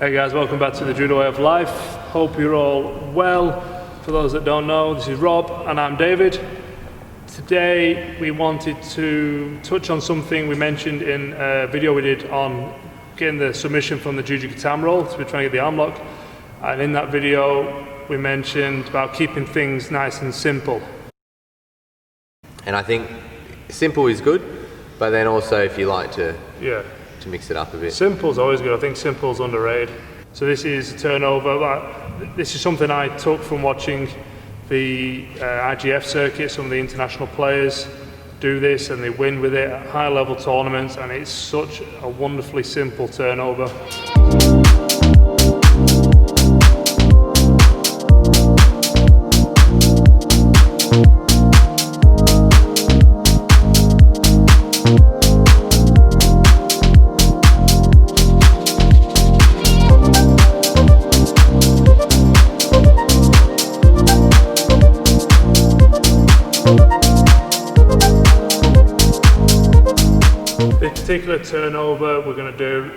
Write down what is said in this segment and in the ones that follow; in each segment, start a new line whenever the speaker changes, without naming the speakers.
Hey guys, welcome back to the Judo Way of Life. Hope you're all well. For those that don't know, this is Rob and I'm David. Today we wanted to touch on something we mentioned in a video we did on getting the submission from the Jujigatame roll, so we're trying to get the arm lock. And in that video we mentioned about keeping things nice and simple.
And I think simple is good, but then also if you like to mix it up a bit.
Simple's always good. I think simple's underrated. So this is a turnover. This is something I took from watching the IGF circuit. Some of the international players do this and they win with it at high level tournaments, and it's such a wonderfully simple turnover. This particular turnover we're going to do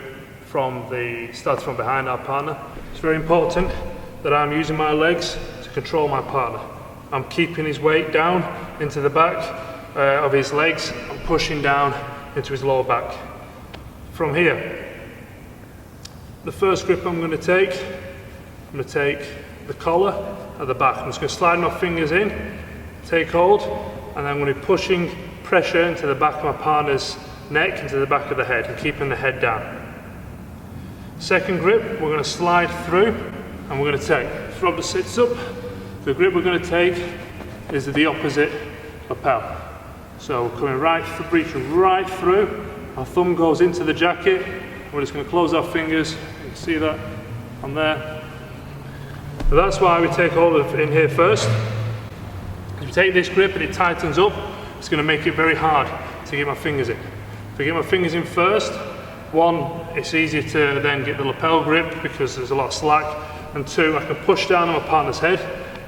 start from behind our partner. It's very important that I'm using my legs to control my partner. I'm keeping his weight down into the back of his legs. I'm pushing down into his lower back. From here, the first grip I'm going to take the collar at the back. I'm just going to slide my fingers in, take hold, and I'm going to be pushing pressure into the back of my partner's neck, into the back of the head, and keeping the head down. Second grip, we're going to slide through and we're going to take. If Rob sits up, the grip we're going to take is the opposite lapel. So we're coming reaching right through, our thumb goes into the jacket, we're just going to close our fingers, you can see that on there. So that's why we take hold of in here first. If you take this grip and it tightens up, it's going to make it very hard to get my fingers in. If I get my fingers in first, one, it's easier to then get the lapel grip because there's a lot of slack, and two, I can push down on my partner's head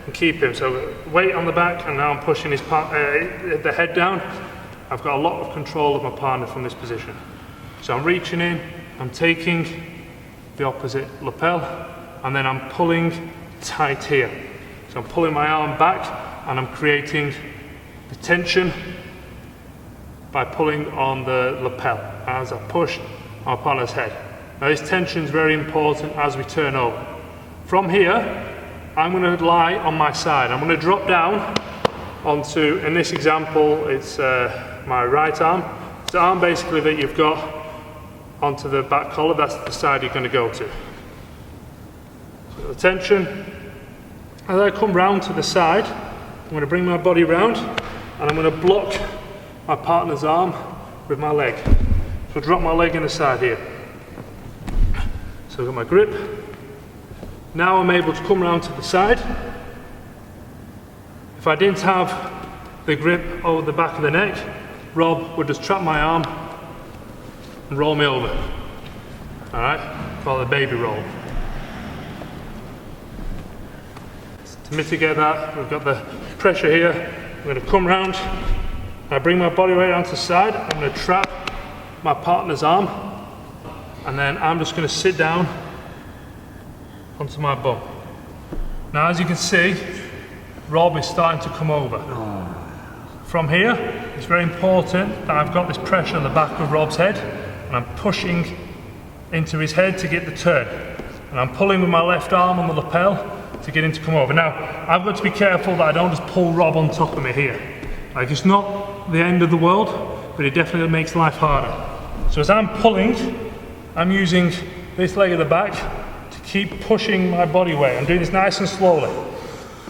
and keep him. So weight on the back, and now I'm pushing the head down. I've got a lot of control of my partner from this position. So I'm reaching in, I'm taking the opposite lapel, and then I'm pulling tight here. So I'm pulling my arm back, and I'm creating the tension by pulling on the lapel as I push my partner's head. Now this tension is very important as we turn over. From here, I'm going to lie on my side. I'm going to drop down onto, in this example, it's my right arm. It's the arm basically that you've got onto the back collar, that's the side you're going to go to. So the tension. As I come round to the side, I'm going to bring my body round and I'm going to block my partner's arm with my leg. So drop my leg in the side here. So I've got my grip. Now I'm able to come round to the side. If I didn't have the grip over the back of the neck, Rob would just trap my arm and roll me over. Alright, call it a baby roll. To mitigate that, we've got the pressure here. I'm going to come round. I bring my body weight onto the side, I'm going to trap my partner's arm, and then I'm just going to sit down onto my bum. Now as you can see, Rob is starting to come over. From here, it's very important that I've got this pressure on the back of Rob's head, and I'm pushing into his head to get the turn. And I'm pulling with my left arm on the lapel to get him to come over. Now, I've got to be careful that I don't just pull Rob on top of me here. Like, it's not the end of the world, but it definitely makes life harder. So as I'm pulling, I'm using this leg at the back to keep pushing my body weight. I'm doing this nice and slowly.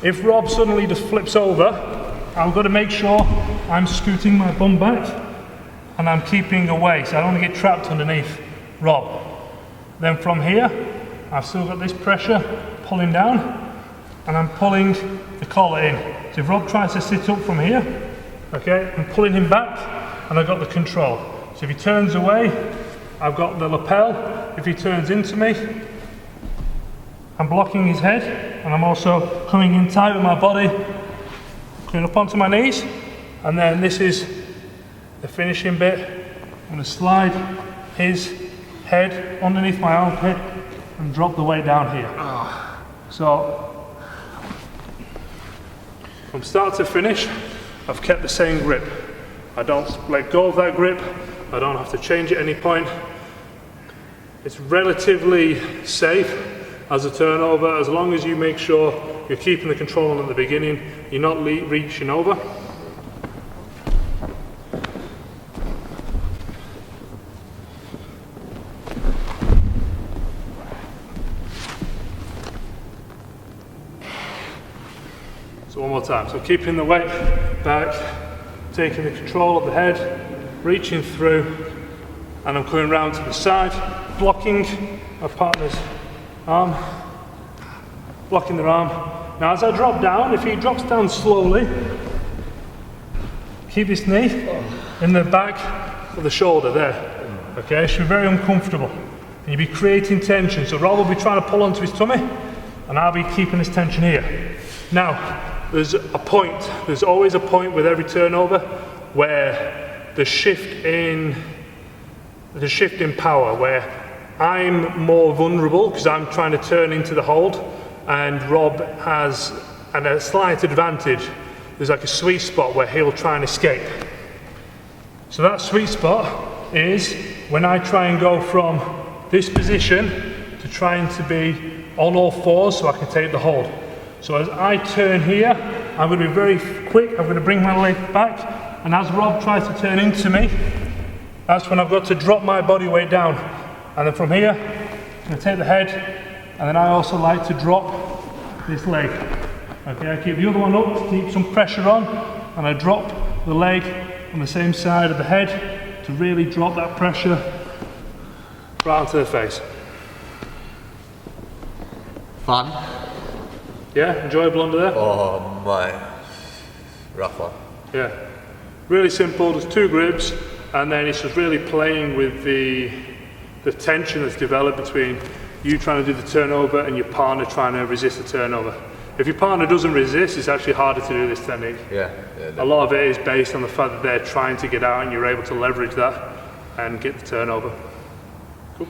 If Rob suddenly just flips over, I've got to make sure I'm scooting my bum back and I'm keeping away, so I don't want to get trapped underneath Rob. Then from here, I've still got this pressure pulling down, and I'm pulling the collar in. So if Rob tries to sit up from here, okay, I'm pulling him back and I've got the control. So if he turns away, I've got the lapel. If he turns into me, I'm blocking his head, and I'm also coming in tight with my body, coming up onto my knees, and then this is the finishing bit. I'm going to slide his head underneath my armpit and drop the weight down here. So from start to finish, I've kept the same grip. I don't let go of that grip. I don't have to change at any point. It's relatively safe as a turnover, as long as you make sure you're keeping the control on at the beginning, you're not reaching over. So one more time. So keeping the weight back, taking the control of the head, reaching through, and I'm coming round to the side, blocking my partner's arm, blocking their arm. Now as I drop down, if he drops down slowly, keep his knee in the back of the shoulder there. Okay, it should be very uncomfortable. And you'll be creating tension. So Rob will be trying to pull onto his tummy, and I'll be keeping this tension here. Now, there's always a point with every turnover where the shift in power, where I'm more vulnerable because I'm trying to turn into the hold, and Rob has a slight advantage. There's like a sweet spot where he'll try and escape. So that sweet spot is when I try and go from this position to trying to be on all fours so I can take the hold. So as I turn here, I'm going to be very quick. I'm going to bring my leg back, and as Rob tries to turn into me, that's when I've got to drop my body weight down. And then from here, I'm going to take the head, and then I also like to drop this leg. Okay, I keep the other one up to keep some pressure on, and I drop the leg on the same side of the head to really drop that pressure right onto the face.
Fun.
Yeah, enjoyable under there?
Oh my, rough one.
Yeah, really simple, there's two grips, and then it's just really playing with the tension that's developed between you trying to do the turnover and your partner trying to resist the turnover. If your partner doesn't resist, it's actually harder to do this technique.
Yeah,
a lot of it is based on the fact that they're trying to get out and you're able to leverage that and get the turnover. Cool.